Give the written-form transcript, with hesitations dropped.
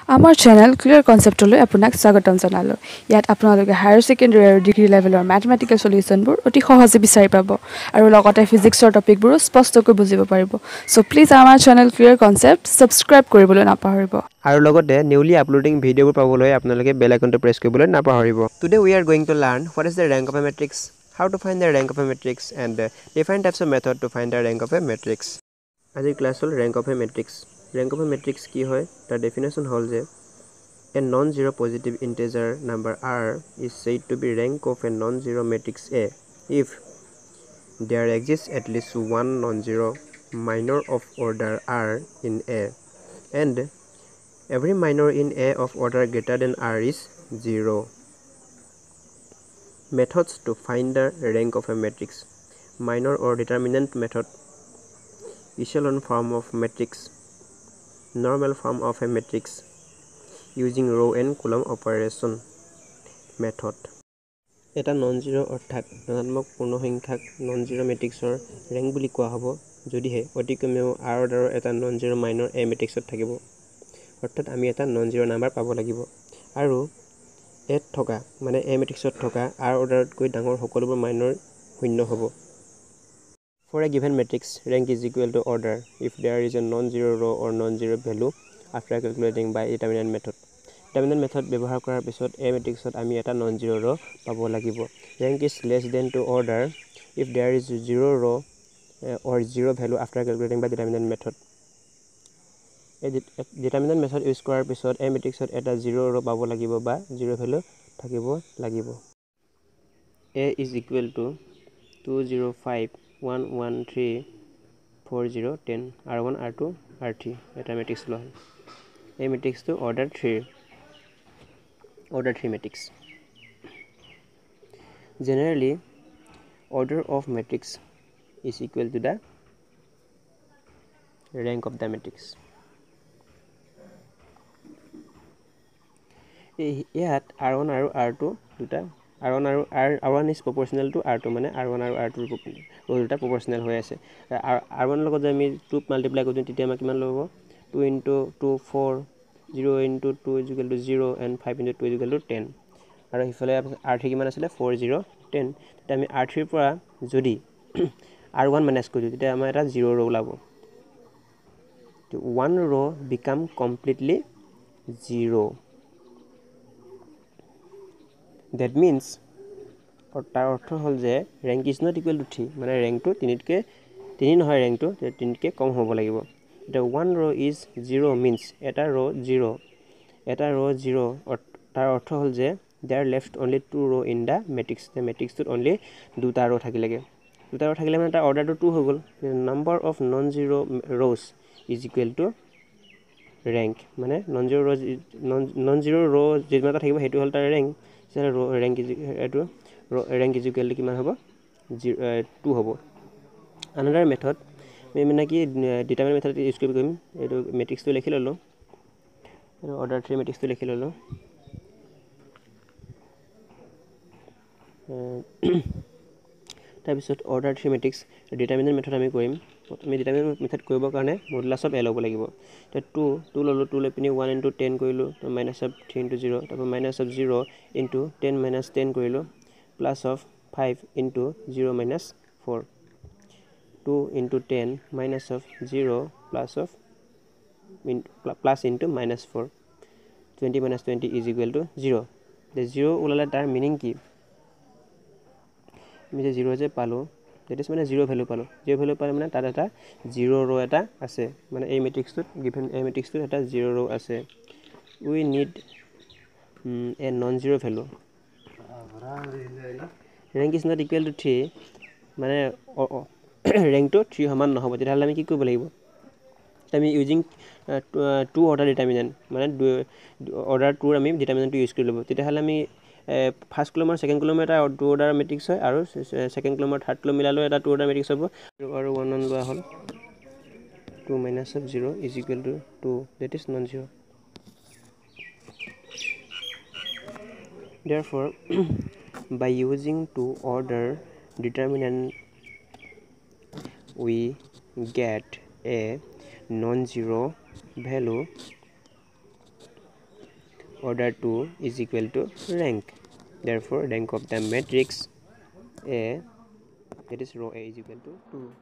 Our channel Clear Concept লৈ আপোনাক স্বাগতম জনালো। ইয়াত আপোনালোকে হায়াৰ সেকেন্ডাৰী আৰু ডিগ্ৰী লেভেলৰ ম্যাথমেটিক্যাল সলিউশনবোৰ অতি সহজে বিচাৰি পাব আৰু লগতে ফিজিক্সৰ টপিকবোৰ স্পষ্টকৈ বুজিব পাৰিব। সো প্লিজ আমাৰ চেনেল Clear Concept সাবস্ক্ৰাইব কৰিবলৈ নাপাহৰিব। আৰু লগতে newly uploading ভিডিঅ'বোৰ পাবলৈ আপোনালোকে বেল আইকনটো প্ৰেছ কৰিবলৈ নাপাহৰিব। Today we are going to learn what is the rank of a matrix, how to find the rank of a matrix and different types of method to find the rank of a matrix. আজিৰ class হ'ল rank of a matrix. Rank of a matrix কি হয় তাৰ definition হ'ল যে a non-zero positive integer number r is said to be rank of a non-zero matrix A if there exists at least one non-zero minor of order r in A and every minor in A of order greater than r is 0. Methods to find the rank of a matrix. Minor or determinant method. Echelon form of matrix. Normal form of a matrix. Using row and column operation. Method. এটা non-zero অৰ্থাৎ ধনাত্মক পূৰ্ণসংখ্যাক non-zero matrixৰ rank বুলি কোৱা হ'ব যদিহে অতিকমেও r অৰ্ডাৰৰ এটা non-zero minor A matrixত থাকিব। অৰ্থাৎ আমি এটা non-zero নাম্বাৰ পাব লাগিব আৰু এত থকা মানে A matrixত থকা r অৰ্ডাৰতকৈ ডাঙৰ সকলোবোৰ minor শূন্য হ'ব। For a given matrix, rank is equal to order if there is a non-zero row or non-zero value after calculating by determinant method. Determinant method ব্যৱহাৰ কৰাৰ পিছত A matrixত আমি এটা non-zero row পাব লাগিব। Rank is less than to order if there is zero row or zero value after calculating by determinant method. Determinant method use কৰাৰ পিছত A matrixত এটা zero row পাব লাগিব বা zero value থাকিব লাগিব। A is equal to 205113410 r1 r2 r3 এটা matrix লোৱা হ'ল। এই matrixটো order 3 matrix. Generally, order of matrix is equal to the rank of the matrix. ইয়াত r1 আৰু r2 দুটা r1 is proportional to r2 মানে r1 আৰু r2 দুটা proportional হৈ আছে। r1 লগত যদি আমি 2 মাল্টিপ্লাই কৰি দিওঁ তেতিয়া আমাৰ কিমান ল'ব 2 into 2 4 0 into 2 is equal to 0 and 5 into 2 is equal to 10 আৰু ইফালে r3 কিমান আছিলে 4 0 10 তেতিয়া আমি r3 ৰ পৰা যদি r1 মাইনাস কৰি দিওঁ তেতিয়া আমাৰ এটা 0 row ওলাব। তো 1 row become completely 0. That means তাৰ অৰ্থ হ'ল যে rank is not equal to 3 মানে rank টো 3 নহয় rank টো 3 কে কম হ'ব লাগিব। The 1 row is 0 means এটা row 0 তাৰ অৰ্থ হ'ল যে there left only 2 row in the matrix the matrix টোত only দুটা row থাকিলেগে মানে তাৰ অৰ্ডাৰটো 2 হৈ গ'ল number of non-zero rows is equal to rank মানে non-zero row যিমানটা থাকিব সেইটো হ'ল তাৰ rank rank is equal to কিমান হ'ব 2 হ'ব। Another method মানে কি determinant method ইউজ কৰিম এইটো matrixটো লিখি ললো order 3 matrixটো লিখি ললো তাৰপিছত order 3 matrix determinant method আমি কৰিম আমি determinant method কৰিবৰ কাৰণে modulus of L হ'ব লাগিব তে 2 ললো 2 লৈ পিনি 1 into 10 কৰিলো তো minus of 3 into 0 তাৰপৰা minus of 0 into 10 minus 10 কৰিলো plus of 5 into 0 minus 4 2 into 10 minus of 0 plus into minus 4 20 minus 20 is equal to 0 the 0 ওলালে তাৰ meaning কি আমি যে 0 যে পালো that is মানে 0 value পালো 0 value পালে মানে তাত এটা 0 row এটা আছে মানে এই matrixটোত given এই matrixটোত এটা 0 row আছে we need a non-zero value rank is not equal to 3 মানে rank to 3 সমান নহব তেতিয়াহলে আমি কি কৰিব লাগিব আমি using two order determinant মানে order 2 আমি determinant টো ইউজ কৰি লব তেতিয়াহলে আমি ফাৰ্স্ট কলম আৰু সেকেন্ড কলম এটা টু অৰ্ডাৰ মেট্ৰিক্স হয় আৰু সেকেন্ড কলম আৰু থাৰ্ড কলম মিলালো এটা টু অৰ্ডাৰ মেট্ৰিক্স হ'ব আৰু 1 1 লোৱা হ'ল 2 minus of 0 is equal to 2 that is non-zero therefore by using two order determinant we get a non-zero value order 2 is equal to rank. Therefore rank of the matrix A, that is row A, is equal to 2.